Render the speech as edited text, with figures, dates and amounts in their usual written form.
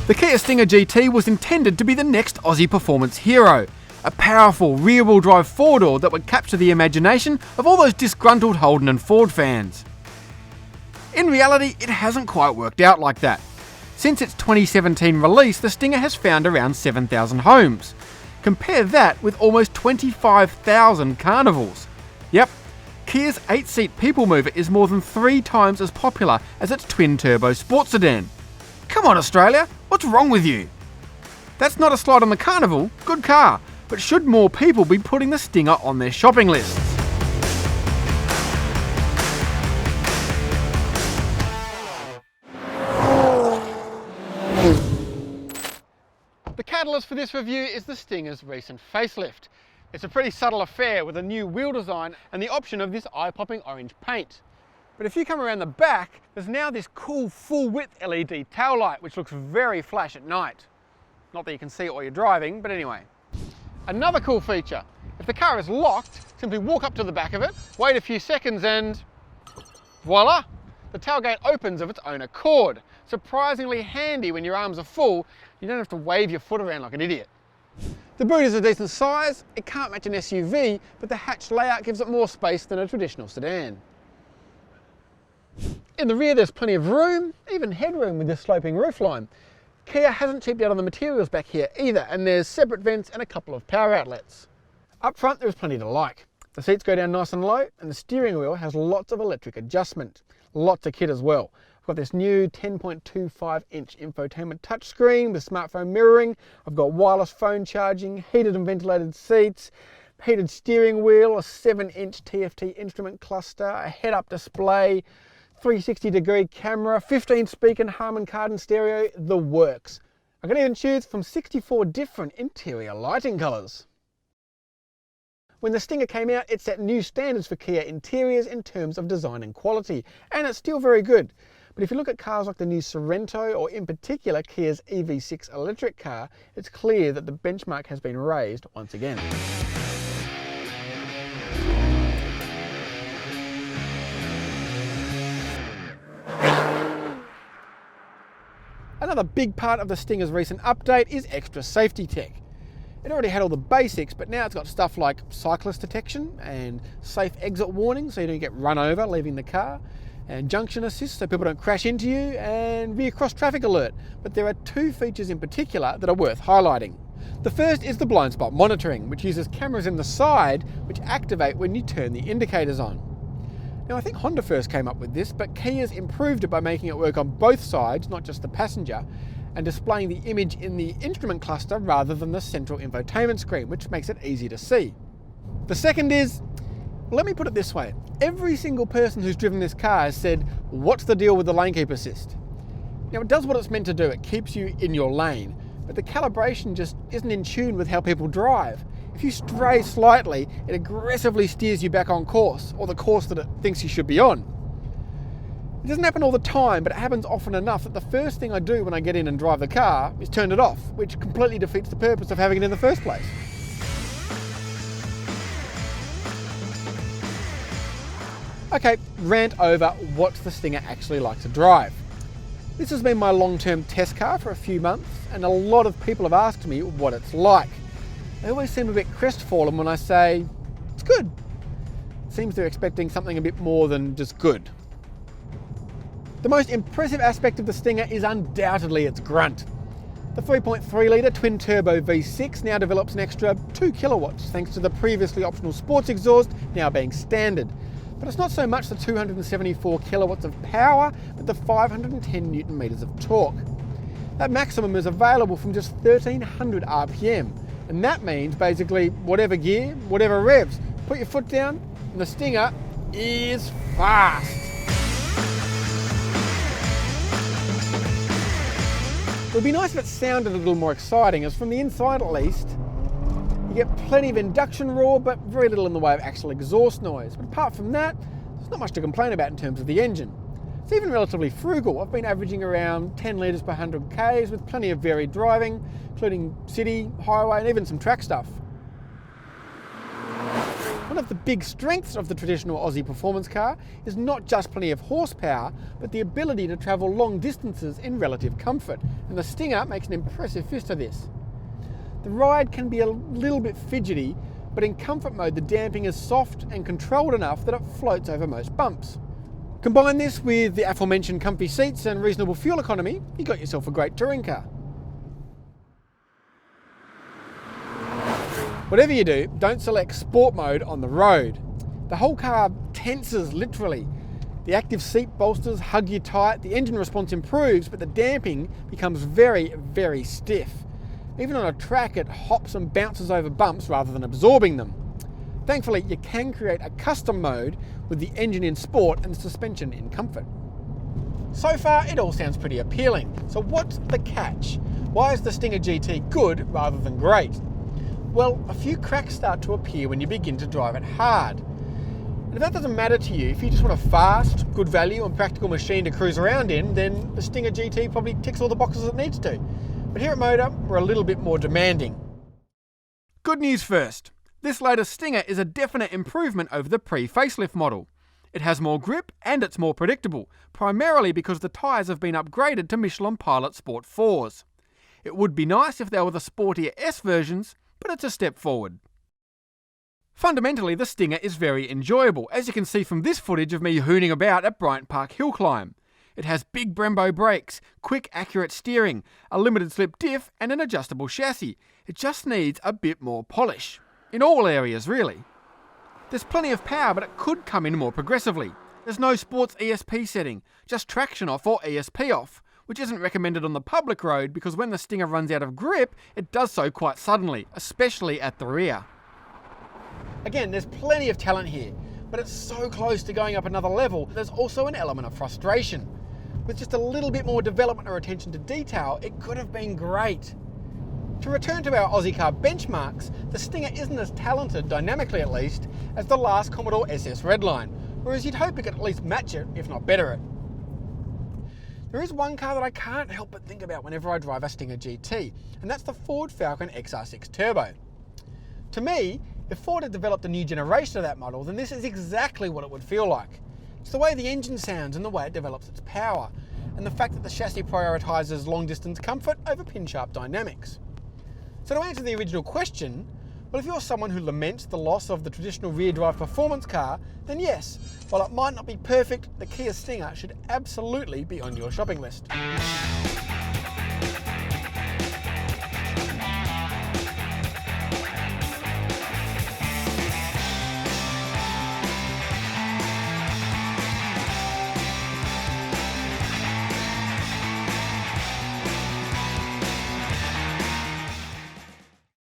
The Kia Stinger GT was intended to be the next Aussie performance hero, a powerful rear-wheel drive four-door that would capture the imagination of all those disgruntled Holden and Ford fans. In reality, it hasn't quite worked out like that. Since its 2017 release, the Stinger has found around 7,000 homes. Compare that with almost 25,000 Carnivals. Yep, Kia's 8-seat people mover is more than 3 times as popular as its twin-turbo sports sedan. Come on Australia, what's wrong with you? That's not a slight on the Carnival, good car, but should more people be putting the Stinger on their shopping lists? The catalyst for this review is the Stinger's recent facelift. It's a pretty subtle affair with a new wheel design and the option of this eye-popping orange paint. But if you come around the back, there's now this cool full-width LED tail light which looks very flash at night. Not that you can see it while you're driving, but anyway. Another cool feature, if the car is locked, simply walk up to the back of it, wait a few seconds and voila! The tailgate opens of its own accord. Surprisingly handy when your arms are full, you don't have to wave your foot around like an idiot. The boot is a decent size, it can't match an SUV, but the hatch layout gives it more space than a traditional sedan. In the rear there's plenty of room, even headroom with this sloping roofline. Kia hasn't cheaped out on the materials back here either, and there's separate vents and a couple of power outlets. Up front there's plenty to like. The seats go down nice and low, and the steering wheel has lots of electric adjustment. Lots of kit as well. I've got this new 10.25-inch infotainment touchscreen with smartphone mirroring. I've got wireless phone charging, heated and ventilated seats, heated steering wheel, a 7-inch TFT instrument cluster, a head-up display, 360-degree camera, 15-speaker Harman Kardon stereo, the works. I can even choose from 64 different interior lighting colours. When the Stinger came out, it set new standards for Kia interiors in terms of design and quality, and it's still very good. But if you look at cars like the new Sorento, or in particular Kia's EV6 electric car, it's clear that the benchmark has been raised once again. Another big part of the Stinger's recent update is extra safety tech. It already had all the basics, but now it's got stuff like cyclist detection and safe exit warning so you don't get run over leaving the car, and junction assist so people don't crash into you, and rear cross traffic alert. But there are 2 features in particular that are worth highlighting. The first is the blind spot monitoring, which uses cameras in the side which activate when you turn the indicators on. Now I think Honda first came up with this, but Kia's improved it by making it work on both sides, not just the passenger, and displaying the image in the instrument cluster rather than the central infotainment screen, which makes it easy to see. The second is, let me put it this way, every single person who's driven this car has said, what's the deal with the lane keep assist? Now it does what it's meant to do, it keeps you in your lane, but the calibration just isn't in tune with how people drive. If you stray slightly, it aggressively steers you back on course, or the course that it thinks you should be on. It doesn't happen all the time, but it happens often enough that the first thing I do when I get in and drive the car is turn it off, which completely defeats the purpose of having it in the first place. Okay, rant over, what's the Stinger actually like to drive? This has been my long-term test car for a few months, and a lot of people have asked me what it's like. They always seem a bit crestfallen when I say, it's good. It seems they're expecting something a bit more than just good. The most impressive aspect of the Stinger is undoubtedly its grunt. The 3.3 litre twin-turbo V6 now develops an extra 2 kilowatts thanks to the previously optional sports exhaust now being standard. But it's not so much the 274 kilowatts of power, but the 510 newton meters of torque. That maximum is available from just 1300 RPM, and that means basically whatever gear, whatever revs, put your foot down and the Stinger is fast. It would be nice if it sounded a little more exciting, as from the inside at least, you get plenty of induction roar, but very little in the way of actual exhaust noise. But apart from that, there's not much to complain about in terms of the engine. It's even relatively frugal. I've been averaging around 10 litres per 100 k's with plenty of varied driving, including city, highway, and even some track stuff. One of the big strengths of the traditional Aussie performance car is not just plenty of horsepower, but the ability to travel long distances in relative comfort, and the Stinger makes an impressive fist of this. The ride can be a little bit fidgety, but in comfort mode the damping is soft and controlled enough that it floats over most bumps. Combine this with the aforementioned comfy seats and reasonable fuel economy, you got yourself a great touring car. Whatever you do, don't select sport mode on the road. The whole car tenses literally. The active seat bolsters hug you tight, the engine response improves, but the damping becomes very, very stiff. Even on a track, it hops and bounces over bumps rather than absorbing them. Thankfully, you can create a custom mode with the engine in sport and the suspension in comfort. So far, it all sounds pretty appealing. So what's the catch? Why is the Stinger GT good rather than great? Well, a few cracks start to appear when you begin to drive it hard. And if that doesn't matter to you, if you just want a fast, good value and practical machine to cruise around in, then the Stinger GT probably ticks all the boxes it needs to. But here at Motor, we're a little bit more demanding. Good news first. This latest Stinger is a definite improvement over the pre-facelift model. It has more grip and it's more predictable, primarily because the tyres have been upgraded to Michelin Pilot Sport 4s. It would be nice if they were the sportier S versions, but it's a step forward. Fundamentally, the Stinger is very enjoyable, as you can see from this footage of me hooning about at Bryant Park Hill Climb. It has big Brembo brakes, quick accurate steering, a limited slip diff and an adjustable chassis. It just needs a bit more polish. In all areas really. There's plenty of power, but it could come in more progressively. There's no sports ESP setting, just traction off or ESP off, which isn't recommended on the public road because when the Stinger runs out of grip, it does so quite suddenly, especially at the rear. Again, there's plenty of talent here, but it's so close to going up another level, there's also an element of frustration. With just a little bit more development or attention to detail, it could have been great. To return to our Aussie car benchmarks, the Stinger isn't as talented, dynamically at least, as the last Commodore SS Redline, whereas you'd hope it could at least match it, if not better it. There is one car that I can't help but think about whenever I drive a Stinger GT, and that's the Ford Falcon XR6 Turbo. To me, if Ford had developed a new generation of that model, then this is exactly what it would feel like. It's the way the engine sounds and the way it develops its power, and the fact that the chassis prioritises long-distance comfort over pin-sharp dynamics. So to answer the original question, well, if you're someone who laments the loss of the traditional rear-drive performance car, then yes, while it might not be perfect, the Kia Stinger should absolutely be on your shopping list.